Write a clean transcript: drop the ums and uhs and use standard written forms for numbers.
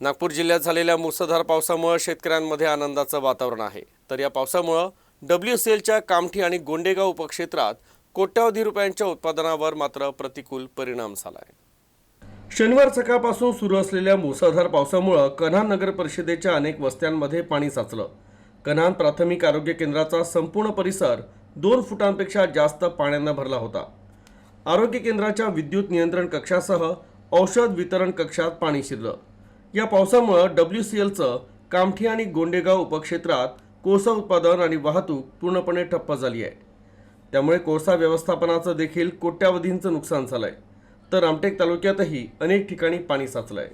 नागपूर जिल्ह्यात झालेल्या मुसळधार पावसामुळे शेतकऱ्यांमध्ये आनंदाचं वातावरण आहे। तर या पावसामुळे WCLच्या कामठी आणि गोंडेगाव उपक्षेत्रात कोट्यावधी रुपयांच्या उत्पादनावर मात्र प्रतिकूल परिणाम झाला आहे। शनिवार सकाळपासून सुरू असलेल्या मुसळधार पावसामुळे कन्हान नगर परिषदेच्या अनेक वस्त्यांमध्ये पाणी साचलं। कन्हान प्राथमिक आरोग्य केंद्राचा संपूर्ण परिसर 2 फुटांपेक्षा जास्त पाण्याने भरला होता। आरोग्य केंद्राच्या विद्युत नियंत्रण कक्षासह औषध वितरण कक्षात पाणी शिरलं। या पावसामुळे WCLचं कामठी आणि गोंडेगाव उपक्षेत्रात कोळसा उत्पादन आणि वाहतूक पूर्णपणे ठप्प झाली आहे। त्यामुळे कोळसा व्यवस्थापनाचं देखील कोट्यावधींचं नुकसान झालंय। तर रामटेक तालुक्यातही अनेक ठिकाणी पाणी साचलंय।